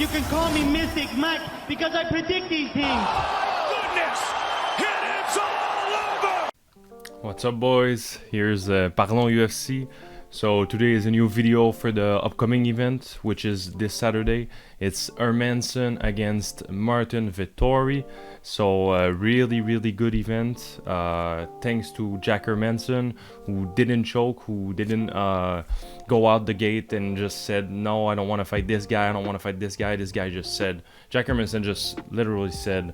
You can call me Mystic Mike because I predict these things. Goodness! It is all over! What's up, boys? Here's Parlons UFC. So today is a new video for the upcoming event, which is this Saturday. It's Hermansson against Martin Vettori. So really good event. Thanks to Jack Hermansson, who didn't choke, who didn't go out the gate and just said, no, I don't want to fight this guy, I don't want to fight this guy. This guy just said, Jack Hermansson just literally said,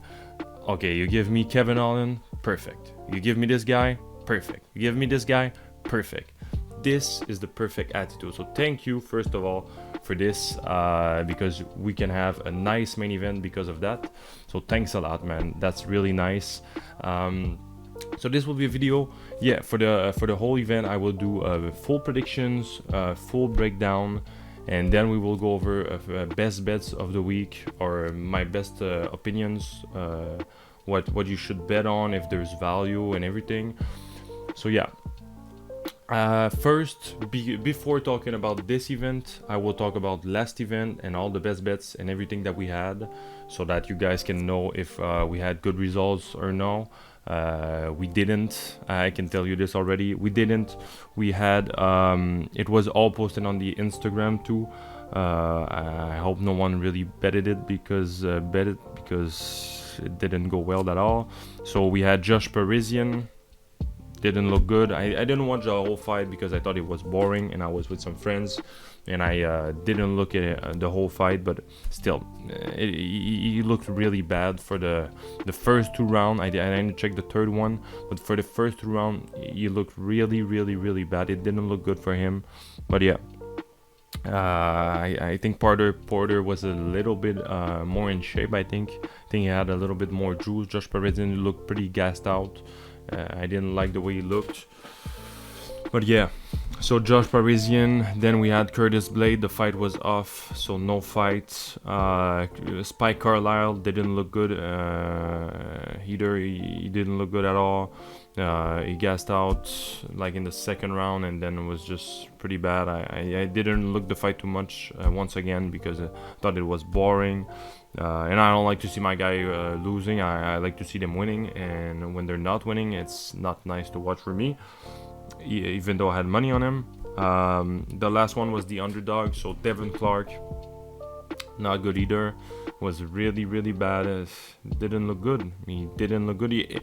okay, you give me Kevin Allan, perfect. You give me this guy, perfect. You give me this guy, perfect. This is the perfect attitude. So thank you, first of all, for this, because we can have a nice main event because of that. So thanks a lot, man. That's really nice. So this will be a video, yeah, for the whole event. I will do full predictions, full breakdown, and then we will go over best bets of the week, or my best opinions, what you should bet on, if there's value and everything. So yeah. First, before talking about this event, I will talk about last event and all the best bets and everything that we had, so that you guys can know if we had good results or no. We didn't. I can tell you this already. We didn't. We had. It was all posted on the Instagram too. I hope no one really betted it because it didn't go well at all. So we had Josh Parisian. Didn't look good. I didn't watch the whole fight because I thought it was boring, and I was with some friends, and I didn't look at the whole fight. But still, he looked really bad for the first two rounds. I didn't check the third one, but for the first two rounds, he looked really bad. It didn't look good for him. But yeah, I think Porter was a little bit more in shape. I think he had a little bit more juice. Josh Parisian looked pretty gassed out. I didn't like the way he looked, but yeah. So Josh Parisian, then we had Curtis Blade. The fight was off, so no fight. Spike Carlisle didn't look good either. He didn't look good at all. He gassed out like in the second round, and then it was just pretty bad. I didn't look the fight too much once again because I thought it was boring. And I don't like to see my guy losing. I like to see them winning, and when they're not winning, it's not nice to watch for me, even though I had money on him. The last one was the underdog, so Devin Clark, not good either. Was really bad. Didn't look good. He didn't look good.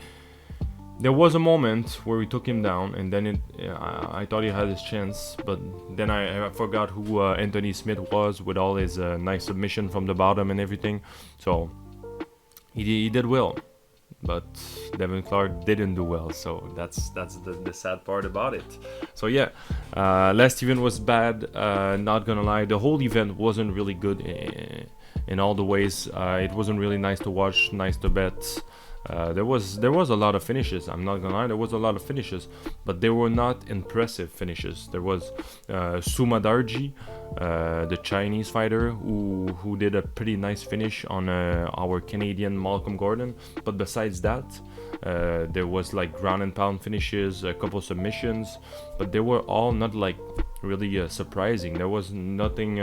There was a moment where we took him down, and then I thought he had his chance, but then I forgot who Anthony Smith was with all his nice submission from the bottom and everything. So he did well, but Devin Clark didn't do well. So that's the sad part about it. So yeah, last event was bad. Not gonna lie, the whole event wasn't really good in all the ways. It wasn't really nice to watch, nice to bet. There was a lot of finishes. I'm not gonna lie, there was a lot of finishes, but they were not impressive finishes. There was Sumadarji, the Chinese fighter, who did a pretty nice finish on our Canadian Malcolm Gordon. But besides that, there was like ground and pound finishes, a couple submissions, but they were all not like really surprising. There was nothing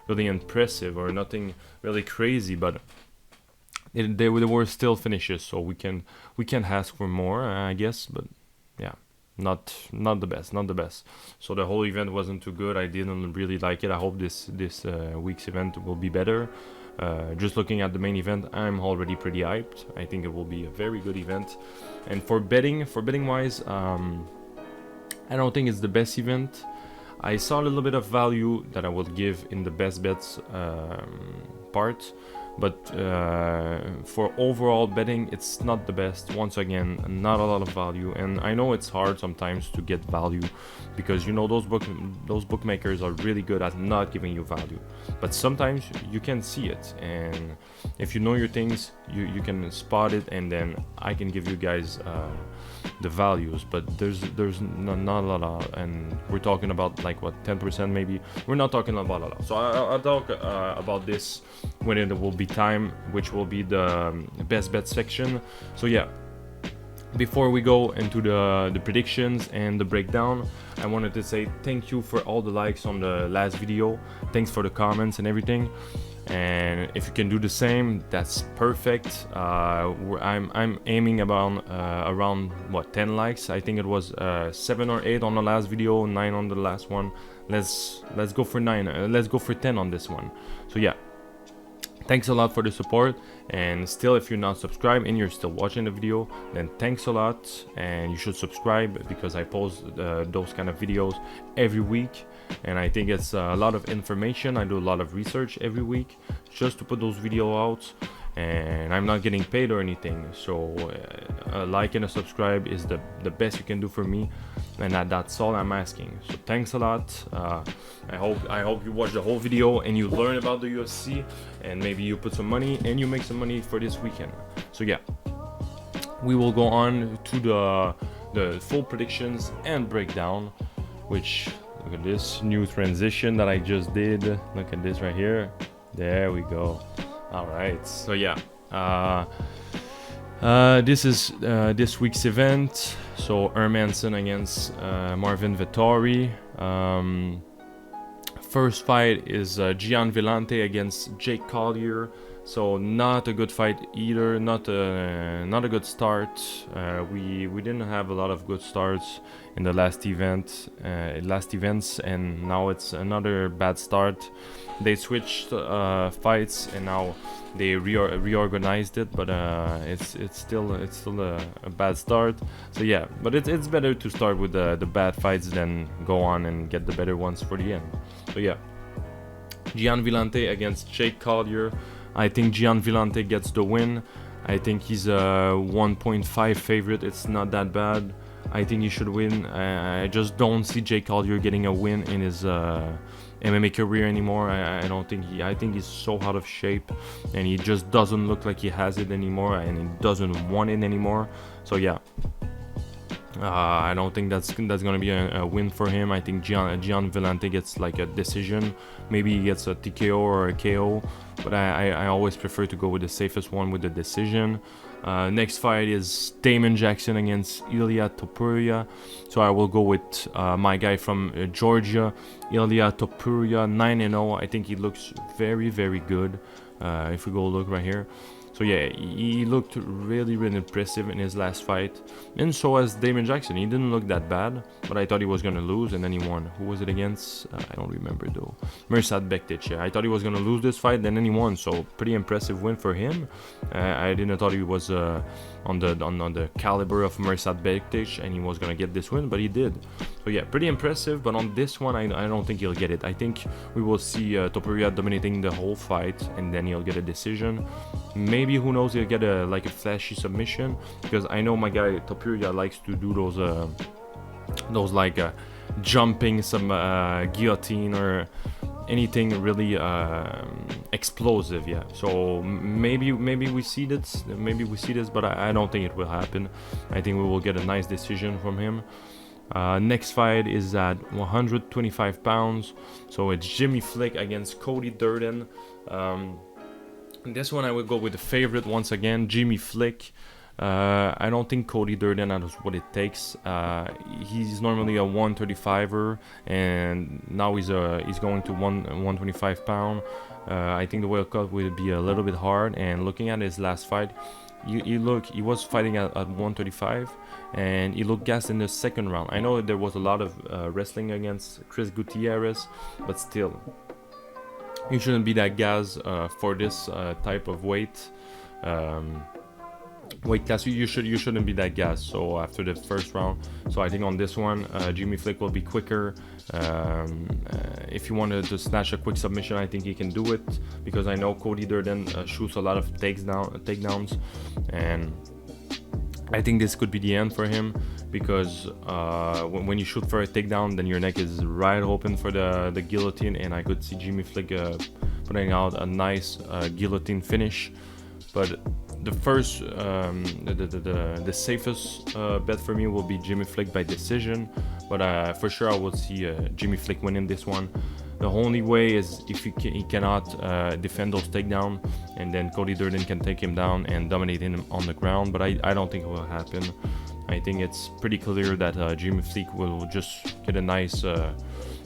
really impressive or nothing really crazy, but there were still finishes, so we can ask for more, I guess. But yeah, not the best. So the whole event wasn't too good. I didn't really like it. I hope this week's event will be better. Just looking at the main event, I'm already pretty hyped. I think it will be a very good event. And for betting wise, I don't think it's the best event. I saw a little bit of value that I will give in the best bets part. But for overall betting, it's not the best. Once again, not a lot of value, and I know it's hard sometimes to get value because, you know, those bookmakers are really good at not giving you value. But sometimes you can see it, and if you know your things, you can spot it, and then I can give you guys the values. But there's not a lot, and we're talking about like what, 10% maybe. We're not talking about a lot. So I'll talk about this when it will be time, which will be the best bet section. So yeah, Before we go into the predictions and the breakdown, I wanted to say thank you for all the likes on the last video. Thanks for the comments and everything. And if you can do the same, that's perfect. I'm aiming about around what, 10 likes. I think it was 7 or 8 on the last video, 9 on the last one. Let's go for 9. Let's go for 10 on this one. So yeah. Thanks a lot for the support, and still, if you're not subscribed and you're still watching the video, then thanks a lot, and you should subscribe because I post those kind of videos every week, and I think it's a lot of information. I do a lot of research every week just to put those videos out, and I'm not getting paid or anything, so a like and a subscribe is the best you can do for me, and that's all I'm asking. So thanks a lot. I hope you watch the whole video and you learn about the UFC, and maybe you put some money and you make some money for this weekend. So yeah, we will go on to the full predictions and breakdown, which, look at this new transition that I just did. Look at this right here. There we go. All right, so yeah, this is this week's event. So Hermansson against Marvin Vettori. First fight is Gian Villante against Jake Collier. So not a good fight either. Not a good start. We didn't have a lot of good starts in the last events, and now it's another bad start. They switched fights and now they reorganized it, but it's still a bad start. So yeah, but it's better to start with the bad fights than go on and get the better ones for the end. So yeah, Gian Villante against Jake Collier. I think Gian Villante gets the win. I think he's a 1.5 favorite. It's not that bad. I think he should win. I just don't see Jake Collier getting a win in his MMA career anymore. I don't think I think he's so out of shape, and he just doesn't look like he has it anymore, and he doesn't want it anymore. So yeah, I don't think that's gonna be a win for him. I think Gian Villante gets like a decision. Maybe he gets a TKO or a KO, but I always prefer to go with the safest one with the decision. Next fight is Damon Jackson against Ilia Topuria. So I will go with my guy from Georgia, Ilia Topuria, 9-0. I think he looks very, very good. If we go look right here. So yeah, he looked really, really impressive in his last fight. And so has Damon Jackson. He didn't look that bad, but I thought he was going to lose, and then he won. Who was it against? I don't remember though. Mirsad Bektic, yeah. I thought he was going to lose this fight, then he won. So pretty impressive win for him. I didn't thought he was on the caliber of Mirsad Bektic, and he was going to get this win, but he did. So yeah, pretty impressive, but on this one, I don't think he'll get it. I think we will see Topuria dominating the whole fight, and then he'll get a decision. Maybe, who knows, he'll get a flashy submission, because I know my guy Topuria likes to do those like jumping some guillotine or anything really explosive. Yeah, so maybe we see this, but I don't think it will happen. I think we will get a nice decision from him. Next fight is at 125 pounds, so it's Jimmy Flick against Cody Durden. This one I will go with the favorite once again, Jimmy Flick. I don't think Cody Durden has what it takes. He's normally a 135er, and now he's going to 125 pound. I think the weight cut will be a little bit hard. And looking at his last fight, he was fighting at 135, and he looked gassed in the second round. I know there was a lot of wrestling against Chris Gutierrez, but still, you shouldn't be that gassed for this type of weight class. You shouldn't be that gassed. So after the first round, so I think on this one, Jimmy Flick will be quicker. If you wanted to snatch a quick submission, I think he can do it, because I know Cody Durden shoots a lot of takedowns, and I think this could be the end for him, because when you shoot for a takedown, then your neck is right open for the guillotine, and I could see Jimmy Flick putting out a nice guillotine finish. But the first, the safest bet for me will be Jimmy Flick by decision, but for sure I will see Jimmy Flick winning this one. The only way is if he cannot defend those takedowns, and then Cody Durden can take him down and dominate him on the ground. But I don't think it will happen. I think it's pretty clear that Jaynes will just get a nice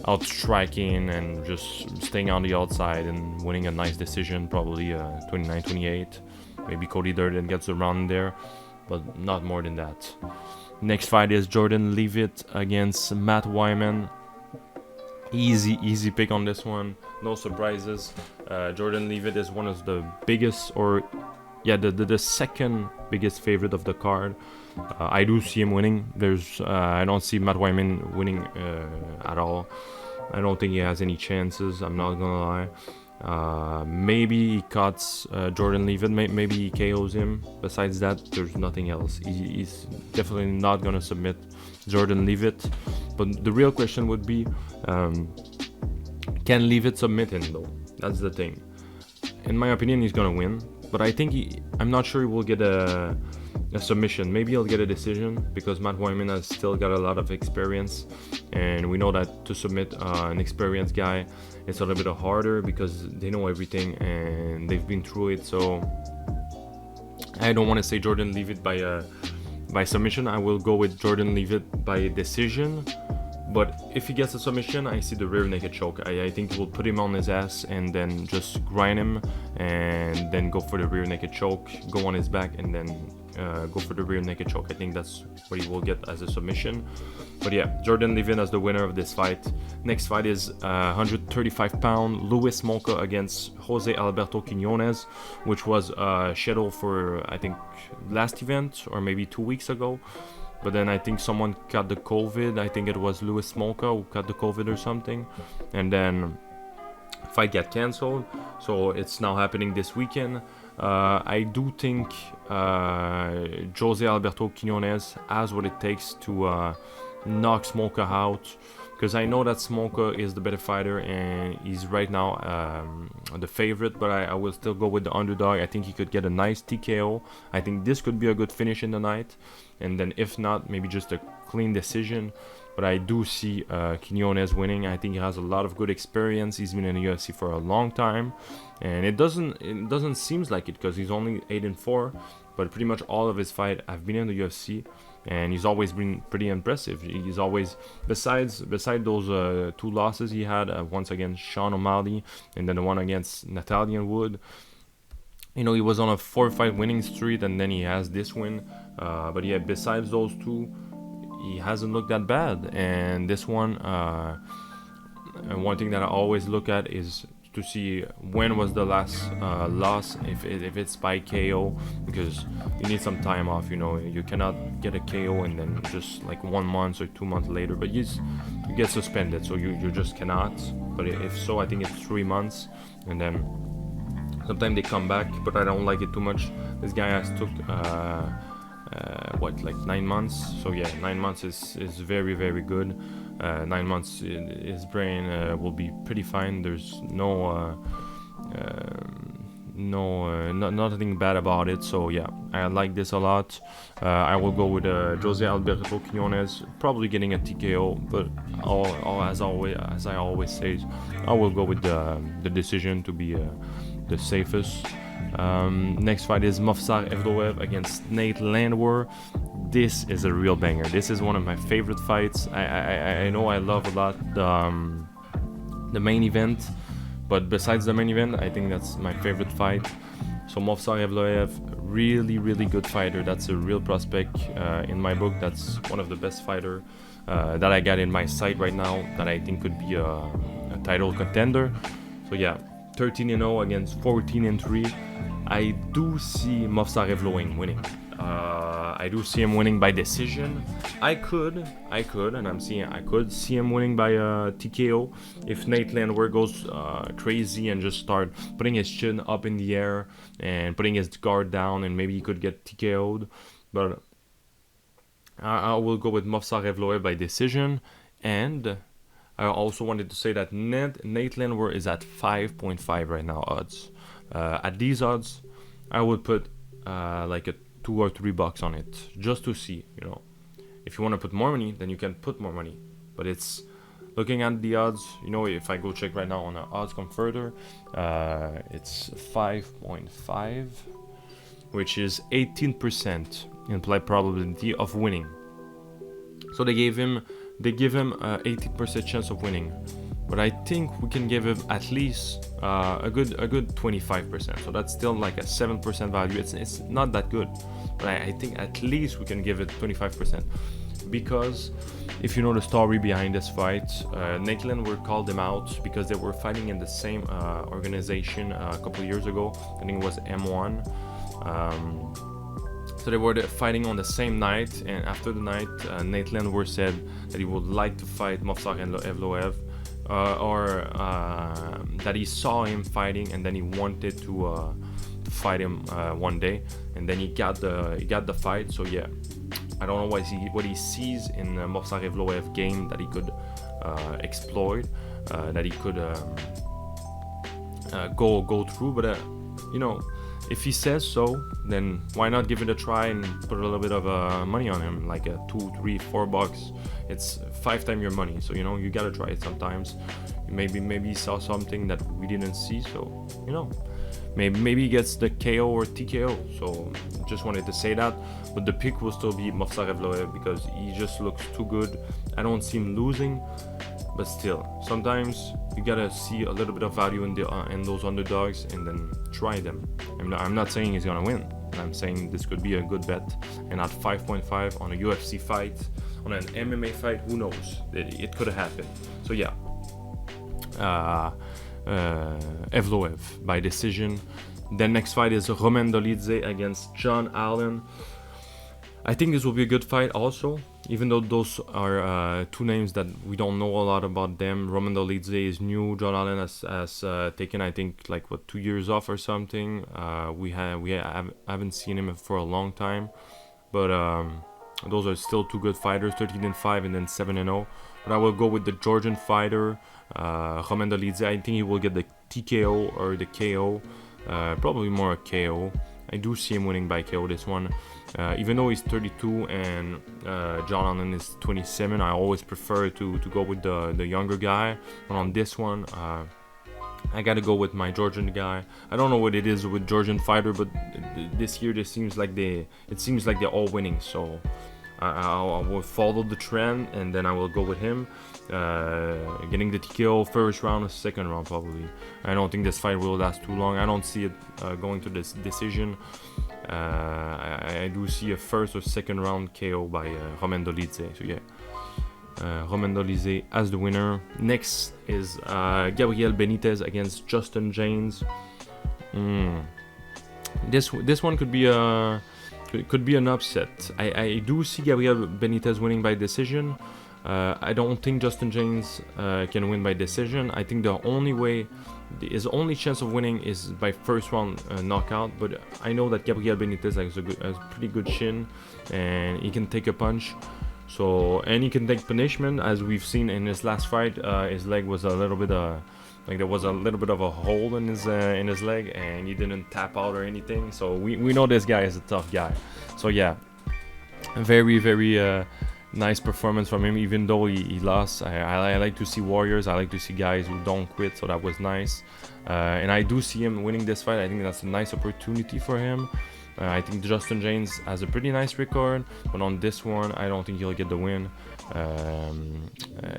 outstriking and just staying on the outside and winning a nice decision, probably 29-28. Maybe Cody Durden gets a round there, but not more than that. Next fight is Jordan Leavitt against Matt Wiman. Easy pick on this one. No surprises. Jordan Leavitt is one of the biggest, or yeah, the second biggest favorite of the card. I do see him winning. I don't see Matt Wiman winning at all. I don't think he has any chances. I'm not gonna lie. Maybe he cuts Jordan Leavitt. Maybe he KOs him. Besides that, there's nothing else. He's definitely not gonna submit Jordan Leavitt. But the real question would be, can Leavitt submit him though? That's the thing. In my opinion, he's gonna win. But I think I'm not sure he will get a submission. Maybe he'll get a decision because Matt Wiman has still got a lot of experience, and we know that to submit an experienced guy, it's a little bit harder because they know everything and they've been through it. So I don't want to say Jordan Leavitt by submission. I will go with Jordan Leavitt by decision. But if he gets a submission, I see the rear naked choke. I think he will put him on his ass and then just grind him and then go for the rear naked choke, go on his back and then go for the rear naked choke. I think that's what he will get as a submission. But yeah, Jordan Leavitt as the winner of this fight. Next fight is 135-pound Louis Smolka against Jose Alberto Quinonez, which was scheduled for, I think, last event or maybe 2 weeks ago. But then I think someone caught the COVID. I think it was Louis Smolka who caught the COVID or something. And then fight got cancelled. So it's now happening this weekend. I do think Jose Alberto Quinonez has what it takes to knock Smolka out. Because I know that Smolka is the better fighter and he's right now the favorite, but I will still go with the underdog. I think he could get a nice TKO. I think this could be a good finish in the night. And then if not, maybe just a clean decision. But I do see Quinonez winning. I think he has a lot of good experience. He's been in the UFC for a long time. And it doesn't seem like it because he's only 8-4. But pretty much all of his fights have been in the UFC. And he's always been pretty impressive. He's always, besides those 2 losses he had, once against Sean O'Malley and then the one against Nathaniel Wood, you know, he was on a 4-fight winning streak and then he has this win. But yeah, besides those 2, he hasn't looked that bad. And this one, and one thing that I always look at is to see when was the last loss, if it's by KO, because you need some time off. You know, you cannot get a KO and then just like 1 month or 2 months later, but you get suspended, so you just cannot. But if so, I think it's 3 months, and then sometimes they come back, but I don't like it too much. This guy has took like 9 months, so yeah, 9 months is very, very good. 9 months, his brain will be pretty fine. There's nothing bad about it. So yeah, I like this a lot. I will go with Jose Alberto Quinonez, probably getting a TKO, but as I always say, I will go with the decision to be the safest. Next fight is Movsar Evloev against Nate Landwehr. This is a real banger. This is one of my favorite fights. I know I love a lot the main event, but besides the main event, I think that's my favorite fight. So Movsar Evloev, really good fighter. That's a real prospect in my book. That's one of the best fighter that I got in my sight right now that I think could be a title contender. So yeah, 13-0 against 14-3. I do see Movsar Evloev winning. I do see him winning by decision. I could see him winning by TKO if Nate Landwehr goes crazy and just start putting his chin up in the air and putting his guard down, and maybe he could get TKO'd. But I will go with Movsar Evloev by decision. And I also wanted to say that Nate Landwehr is at 5.5 right now odds. At these odds, I would put like a $2 or $3 on it just to see. You know, if you want to put more money, then you can put more money. But it's Looking at the odds, you know, if I go check right now on the odds converter, it's 5.5, which is 18% implied probability of winning. So they give him a 80% chance of winning, but I think we can give him at least a good 25%. So that's still like a 7% value. It's not that good, but I think at least we can give it 25%, because if you know the story behind this fight, Nate Landwehr called them out because they were fighting in the same organization a couple years ago. I think it was M1. So they were fighting on the same night, and after the night, Nate Landwehr said that he would like to fight Movsar and Evloev, or that he saw him fighting and then he wanted to fight him one day, and then he got the fight. So yeah, I don't know what he sees in Movsar Evloev game that he could exploit, that he could go through, but you know. If he says so, then why not give it a try and put a little bit of money on him, like a $2, $3, $4. It's 5 times your money, so you know you gotta try it sometimes. Maybe he saw something that we didn't see, so you know, maybe he gets the KO or TKO. So just wanted to say that, but the pick will still be Movsar Evloev because he just looks too good. I don't see him losing. But still, sometimes you gotta see a little bit of value in those underdogs and then try them. I'm not saying he's gonna win. I'm saying this could be a good bet. And at 5.5 on a UFC fight, on an MMA fight, who knows? It could have happened. So yeah, Evloev by decision. Then next fight is Roman Dolidze against John Allan. I think this will be a good fight also, even though those are two names that we don't know a lot about them. Roman Dolidze is new. John Allan has taken, I think, like 2 years off or something. We haven't seen him for a long time, but those are still two good fighters, 13-5 and then 7-0. But I will go with the Georgian fighter, Roman Dolidze. I think he will get the TKO or the KO, probably more a KO. I do see him winning by KO this one. Even though he's 32 and John Allan is 27, I always prefer to go with the younger guy. But on this one, I gotta go with my Georgian guy. I don't know what it is with Georgian fighter, but this year it seems like they're all winning. So I will follow the trend, and then I will go with him. Getting the TKO first round or second round probably. I don't think this fight will last too long. I don't see it going to this decision. I do see a first or second round KO by Roman Dolidze. So yeah, Roman Dolidze as the winner. Next is Gabriel Benitez against Justin Jaynes. This one could be an upset. I do see Gabriel Benitez winning by decision. I don't think Justin Jaynes can win by decision. I think his only chance of winning is by first round knockout. But I know that Gabriel Benitez has a pretty good chin, and he can take a punch. So, and he can take punishment, as we've seen in his last fight. His leg was a little bit there was a little bit of a hole in his leg, and he didn't tap out or anything. So we know this guy is a tough guy. So yeah, very nice performance from him, even though he lost. I like to see warriors. I like to see guys who don't quit, so that was nice. And I do see him winning this fight. I think that's a nice opportunity for him. I think Justin Jaynes has a pretty nice record, but on this one, I don't think he'll get the win.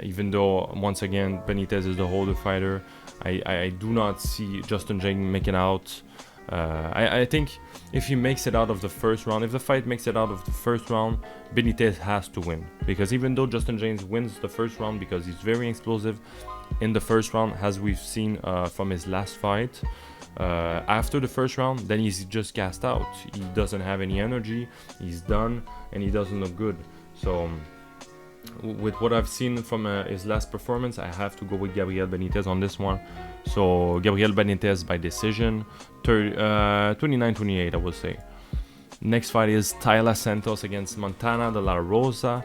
Even though, once again, Benitez is the older fighter, I do not see Justin Jaynes making out. I think if he makes it out of the first round, if the fight makes it out of the first round, Benitez has to win. Because even though Justin Jaynes wins the first round because he's very explosive in the first round, as we've seen from his last fight, after the first round, then he's just gassed out. He doesn't have any energy, he's done, and he doesn't look good. So with what I've seen from his last performance, I have to go with Gabriel Benitez on this one. So Gabriel Benitez by decision, 29-28 I would say. Next fight is Taila Santos against Montana de la Rosa.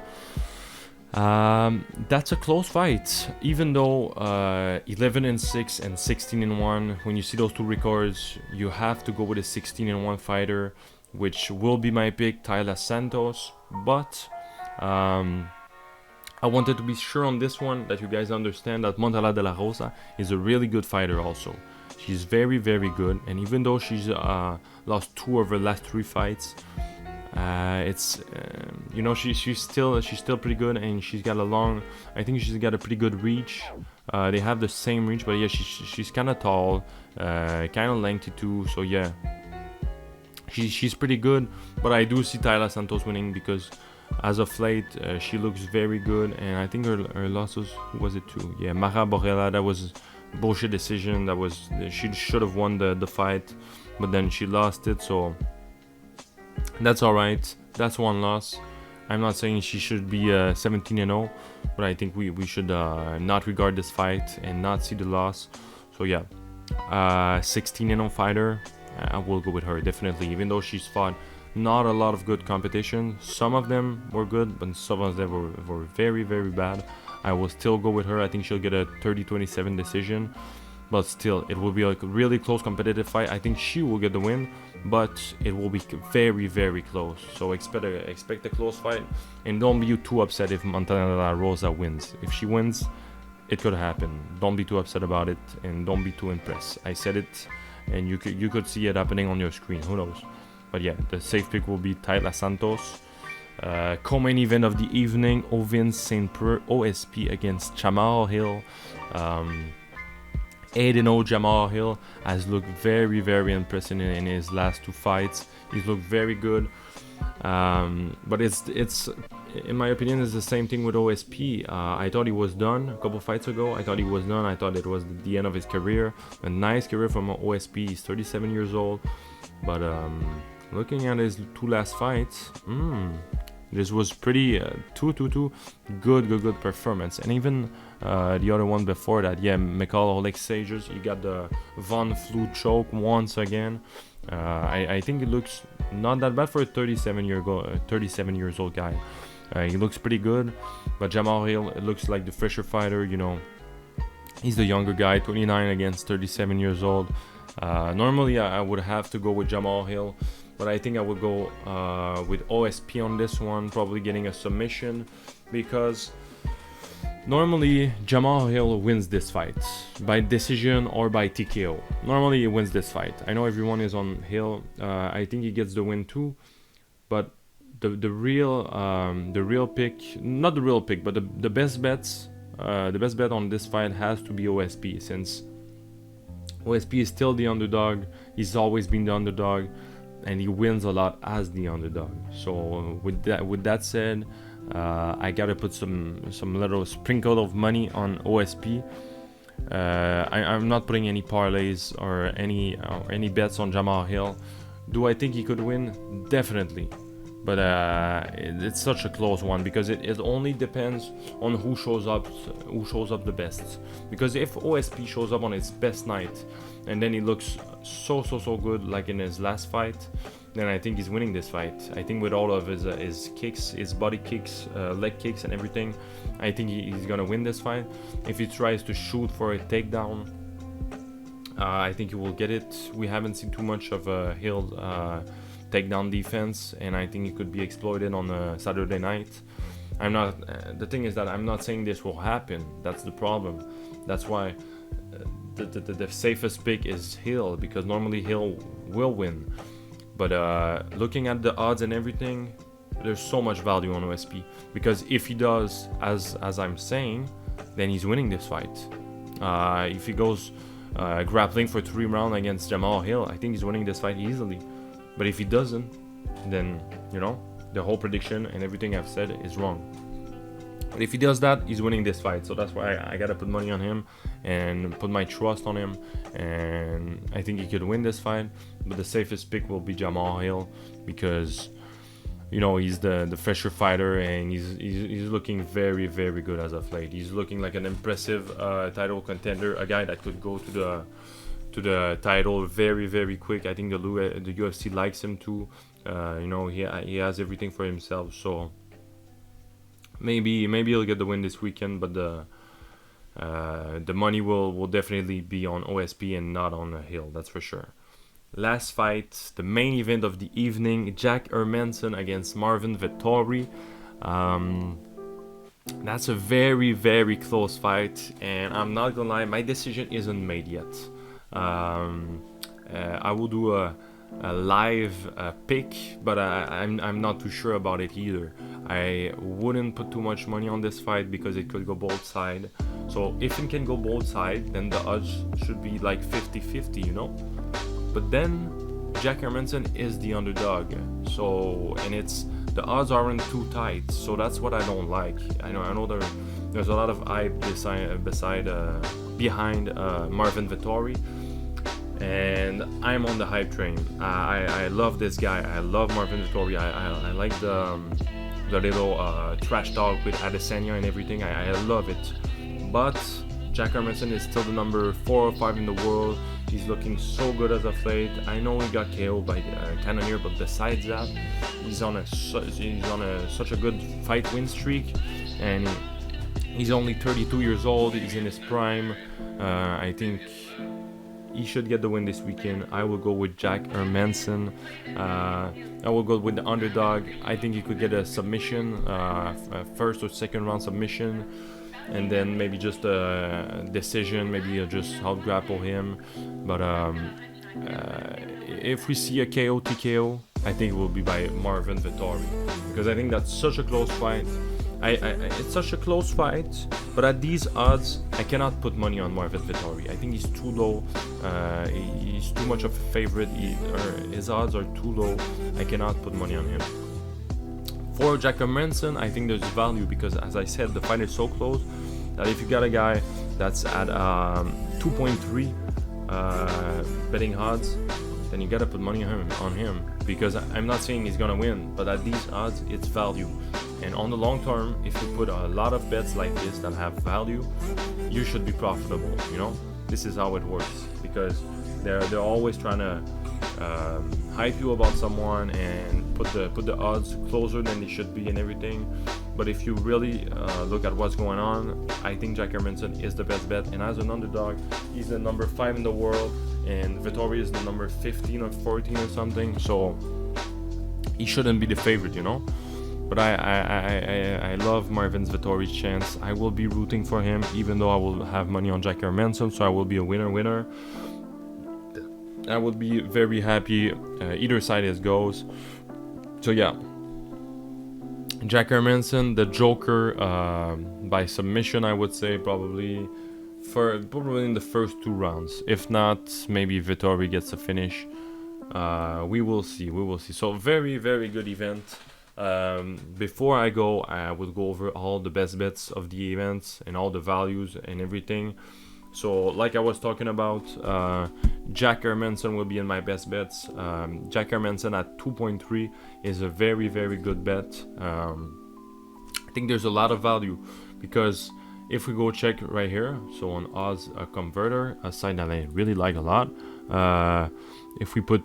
That's a close fight, even though 11-6 and 16-1. When you see those two records, you have to go with a 16-1 fighter, which will be my pick, Taila Santos. But I wanted to be sure on this one that you guys understand that Montala de la Rosa is a really good fighter also. She's very, very good, and even though she's lost 2 of her last 3 fights, you know, she's still pretty good, and she's got a long. I think she's got a pretty good reach. They have the same reach, but yeah, she's kind of tall, kind of lengthy too. So yeah, she's pretty good. But I do see Taila Santos winning because as of late she looks very good, and I think her losses, who was it to? Yeah, Mara Borrella. That was bullshit decision. She should have won the fight, but then she lost it. So that's alright. That's 1 loss. I'm not saying she should be 17-0, but I think we should not regard this fight and not see the loss. So yeah, 16-0 fighter. I will go with her definitely. Even though she's fought not a lot of good competition, some of them were good, but some of them were very, very bad. I will still go with her. I think she'll get a 30-27 decision. But still, it will be like a really close competitive fight. I think she will get the win, but it will be very, very close. So expect a close fight, and don't be too upset if Montana Rosa wins. If she wins, it could happen. Don't be too upset about it, and don't be too impressed. I said it, and you could see it happening on your screen. Who knows? But yeah, the safe pick will be Taila Santos. Co-main event of the evening: Ovin St. Preux OSP against Jamahal Hill. 8-0 Jamahal Hill has looked very, very impressive in his last 2 fights. He's looked very good, but it's in my opinion, it's the same thing with OSP. I thought he was done a couple fights ago. I thought he was done. I thought it was the end of his career. A nice career from OSP. He's 37 years old, but looking at his 2 last fights, this was pretty 2-2-2, good performance. And even the other one before that, yeah, McCall Oleg Sagers, he got the Von Flue choke once again. I think it looks not that bad for a 37 years old guy. He looks pretty good, but Jamahal Hill, it looks like the fresher fighter. You know, he's the younger guy, 29 against 37 years old. Normally I would have to go with Jamahal Hill, but I think I would go with OSP on this one, probably getting a submission, because normally Jamahal Hill wins this fight by decision or by TKO. Normally he wins this fight. I know everyone is on Hill. I think he gets the win too, but the real pick, not the real pick, but the best bets, the best bet on this fight has to be OSP, since OSP is still the underdog. He's always been the underdog, and he wins a lot as the underdog. So with that said, I gotta put some little sprinkle of money on OSP. I'm not putting any parlays or any bets on Jamahal Hill. Do I think he could win? Definitely, but it's such a close one, because it only depends on who shows up the best. Because if OSP shows up on his best night and then he looks so good like in his last fight, then I think he's winning this fight. I think with all of his kicks, his body kicks, leg kicks and everything, I think he's gonna win this fight. If he tries to shoot for a takedown, I think he will get it. We haven't seen too much of Hill takedown defense, and I think it could be exploited on a Saturday night. The thing is that I'm not saying this will happen. That's the problem. That's why the safest pick is Hill, because normally Hill will win. But looking at the odds and everything, there's so much value on OSP, because if he does as I'm saying, then he's winning this fight. If he goes grappling for 3 rounds against Jamahal Hill, I think he's winning this fight easily. But if he doesn't, then, you know, the whole prediction and everything I've said is wrong. But if he does that, he's winning this fight. So that's why I gotta put money on him and put my trust on him. And I think he could win this fight. But the safest pick will be Jamahal Hill, because, you know, he's the fresher fighter, and he's looking very, very good as of late. He's looking like an impressive title contender, a guy that could go to the title very, very quick. I think the UFC likes him too. You know, he has everything for himself. So maybe he'll get the win this weekend, but the money will definitely be on OSP and not on Hill. That's for sure. Last fight, the main event of the evening: Jack Hermansson against Marvin Vettori. That's a very, very close fight, and I'm not gonna lie, my decision isn't made yet. I will do a live pick, but I'm not too sure about it either. I wouldn't put too much money on this fight because it could go both sides. So if it can go both sides, then the odds should be like 50-50, you know. But then Jack Hermansson is the underdog, so, and the odds aren't too tight, so that's what I don't like. I know there's a lot of hype behind Marvin Vettori, and I'm on the hype train. I love this guy. I love Marvin Vettori. I like the little trash talk with Adesanya and everything. I love it. But Jack Hermansson is still the number 4 or 5 in the world. He's looking so good as of late. I know he got KO'd by Collier, but besides that, he's on such a good fight win streak, and he's only 32 years old. He's in his prime. I think he should get the win this weekend. I will go with Jack Hermansson. I will go with the underdog. I think he could get a submission, first or second round submission, and then maybe just a decision. Maybe just out grapple him. But if we see a KO TKO, I think it will be by Marvin Vettori, because I think that's such a close fight. It's such a close fight, but at these odds, I cannot put money on Marvin Vettori. I think he's too low. He's too much of a favorite. His odds are too low. I cannot put money on him. For Jack Hermansson, I think there's value because, as I said, the fight is so close that if you got a guy that's at 2.3 betting odds, then you gotta put money on him, because I'm not saying he's gonna win, but at these odds, it's value. And on the long term, if you put a lot of bets like this that have value, you should be profitable. You know, this is how it works, because they're always trying to hype you about someone and put the odds closer than they should be and everything. But if you really look at what's going on, I think Jack Hermansson is the best bet. And as an underdog, he's the number 5 in the world, and Vettori is the number 15 or 14 or something. So he shouldn't be the favorite, you know. But I love Marvin Vettori's chance. I will be rooting for him, even though I will have money on Jack Hermansson. So I will be a winner. I would be very happy either side it goes. So yeah, Jack Hermansson, the Joker, by submission, I would say probably in the first 2 rounds. If not, maybe Vettori gets a finish. We will see. So very, very good event. Before I go, I will go over all the best bets of the events and all the values and everything. So like I was talking about, Jack Hermansson will be in my best bets. Jack Hermansson at 2.3 is a very, very good bet. I think there's a lot of value, because if we go check right here, so on odds converter, a site that I really like a lot, if we put,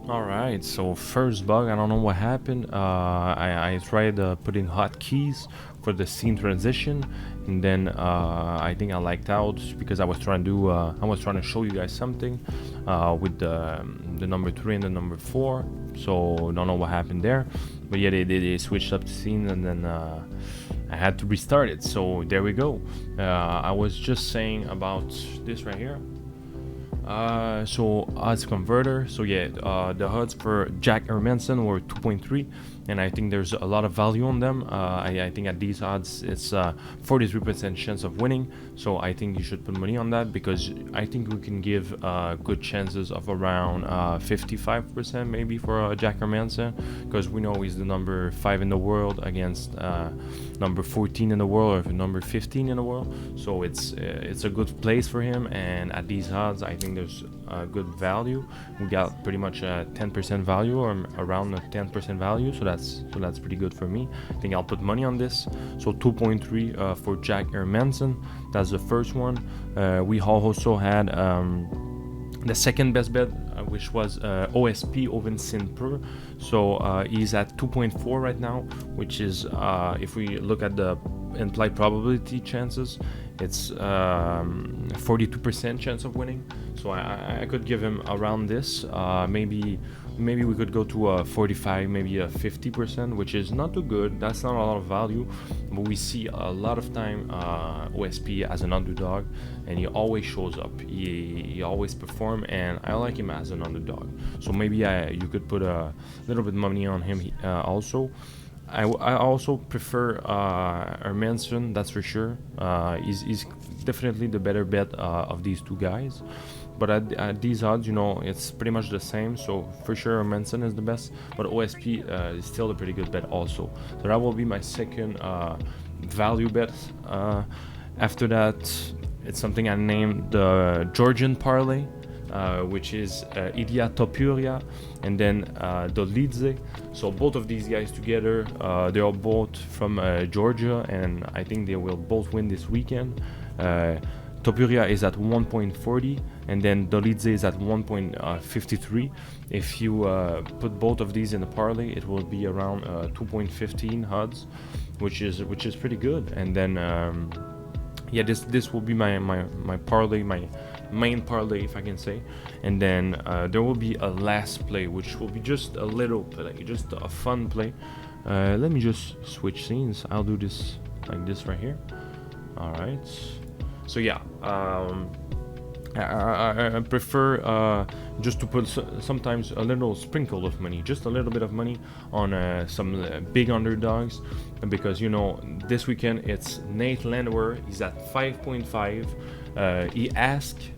alright, so first bug, I don't know what happened. I tried putting hotkeys for the scene transition, and then I think I liked out because I was trying to show you guys something with the number 3 and the number 4. So don't know what happened there, but yeah, they switched up the scene, and then I had to restart it. So there we go. I was just saying about this right here. So odds converter. So yeah, the odds for Jack Hermansson were 2.3, and I think there's a lot of value on them. I think at these odds it's 43% chance of winning. So I think you should put money on that, because I think we can give good chances of around 55% maybe for Jack Hermansson, because we know he's the number 5 in the world against number 14 in the world, or number 15 in the world. So it's a good place for him, and at these odds, I think there's good value. We got pretty much a 10% value, or around a 10% value. So that's pretty good for me. I think I'll put money on this. So 2.3 for Jack Hermansson. That's the first one. We also had the second best bet, which was OSP Oven Sinper. So he's at 2.4 right now, which is if we look at the implied probability chances, it's 42% chance of winning. So I could give him around this. Maybe we could go to a 45, maybe a 50%, which is not too good. That's not a lot of value, but we see a lot of time OSP as an underdog, and he always shows up. He always perform, and I like him as an underdog. So maybe you could put a little bit money on him also. I also prefer Hermansson, that's for sure. He's definitely the better bet of these two guys. But at these odds, you know, it's pretty much the same. So for sure, Hermansson is the best. But OSP is still a pretty good bet also. So that will be my second value bet. After that, it's something I named the Georgian parlay, which is Ilya Topuria and then Dolidze. So both of these guys together, they are both from Georgia, and I think they will both win this weekend. Topuria is at 1.40 and then Dolidze is at 1.53. If you put both of these in the parlay, it will be around 2.15 odds, which is pretty good. And then yeah, this will be my parlay, my main parlay, if I can say. And then there will be a last play, which will be just a little play, just a fun play. Let me just switch scenes. I'll do this like this right here. All right. So yeah, I prefer just to put sometimes a little sprinkle of money, just a little bit of money on some big underdogs, because you know this weekend it's Nate Landwehr. He's at 5.5. He asked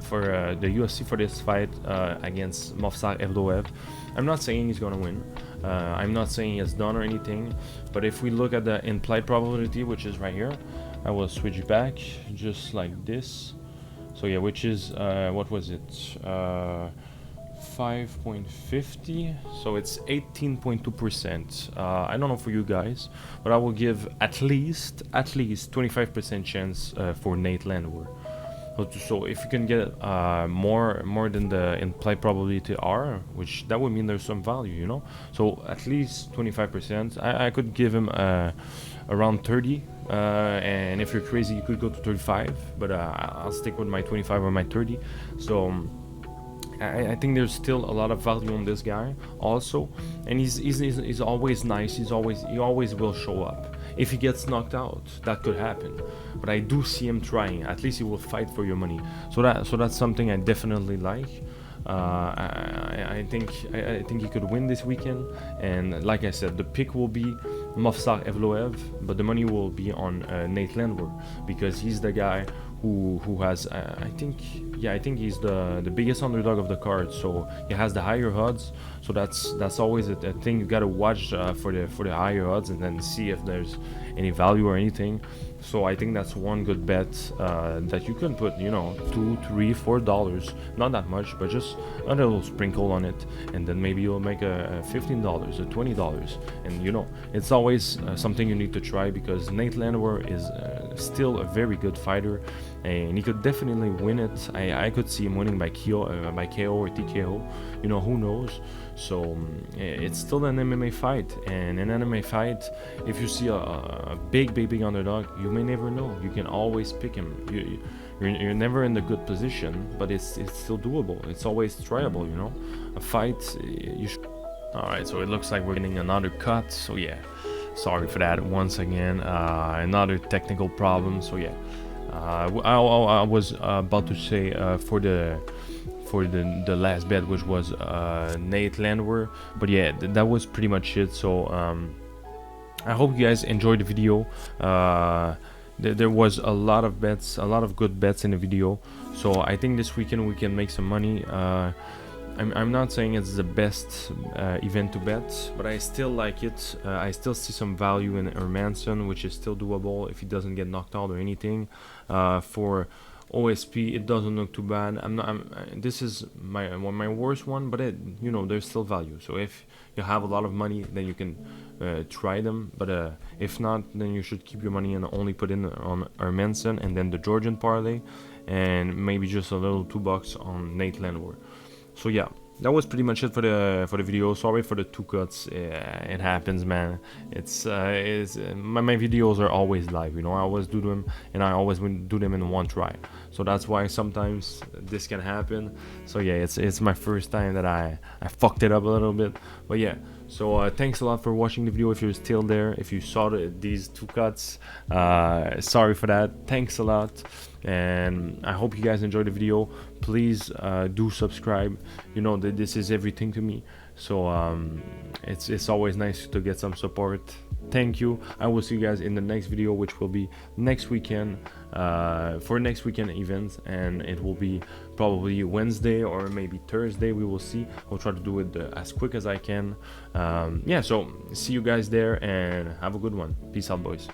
for the UFC for this fight against Evloev. I'm not saying he's gonna win. I'm not saying it's done or anything, but if we look at the implied probability, which is right here, I will switch back just like this. So yeah, which is what was it? 5.50. So it's 18.2%. I don't know for you guys, but I will give at least 25% chance for Nate Landwehr. So if you can get more than the implied probability are, which that would mean there's some value, you know. So at least 25%. I could give him around 30. And if you're crazy, you could go to 35, but I'll stick with my 25 or my 30. So I think there's still a lot of value on this guy also, and he's always nice. He always will show up. If he gets knocked out, that could happen, but I do see him trying. At least he will fight for your money. So that's something I definitely like. I think he could win this weekend, and like I said, the pick will be Evloev, but the money will be on Nate Landwehr, because he's the guy who has I think he's the biggest underdog of the card, so he has the higher odds. So that's always a thing you gotta watch for the higher odds, and then see if there's any value or anything. So I think that's one good bet that you can put, you know, $2, $3, $4, not that much, but just a little sprinkle on it, and then maybe you'll make a $15 or $20. And you know, it's always something you need to try, because Nate Landwehr is still a very good fighter, and he could definitely win it. I could see him winning by KO or TKO. You know, who knows? So it's still an MMA fight, and an MMA fight, if you see a big underdog, you may never know. You can always pick him. You're never in the good position, but it's still doable. It's always tryable, you know. A fight, you should. All right, so it looks like we're getting another cut. So yeah, sorry for that once again. Another technical problem. So yeah, I was about to say for the last bet, which was Nate Landwehr, but yeah, that was pretty much it. So I hope you guys enjoyed the video. There was a lot of bets, a lot of good bets in the video, so I think this weekend we can make some money. I'm not saying it's the best event to bet, but I still like it. I still see some value in Hermansson, which is still doable if he doesn't get knocked out or anything. For OSP, it doesn't look too bad. This is my worst one, but you know, there's still value. So if you have a lot of money, then you can try them. But if not, then you should keep your money and only put in on Hermansson, and then the Georgian parlay, and maybe just a little $2 on Nate Landwehr. So yeah, that was pretty much it for the video. Sorry for the 2 cuts. It happens, man. My videos are always live, you know. I always do them, and I always do them in one try. So that's why sometimes this can happen. So yeah, it's my first time that I fucked it up a little bit. But yeah, so thanks a lot for watching the video. If you're still there, if you saw these 2 cuts, sorry for that. Thanks a lot, and I hope you guys enjoyed the video. Please do subscribe. You know that this is everything to me. So it's always nice to get some support. Thank you. I will see you guys in the next video, which will be next weekend, for next weekend events, and it will be probably Wednesday or maybe Thursday. We will see. I'll try to do it as quick as I can. Yeah, so see you guys there, and have a good one. Peace out, boys.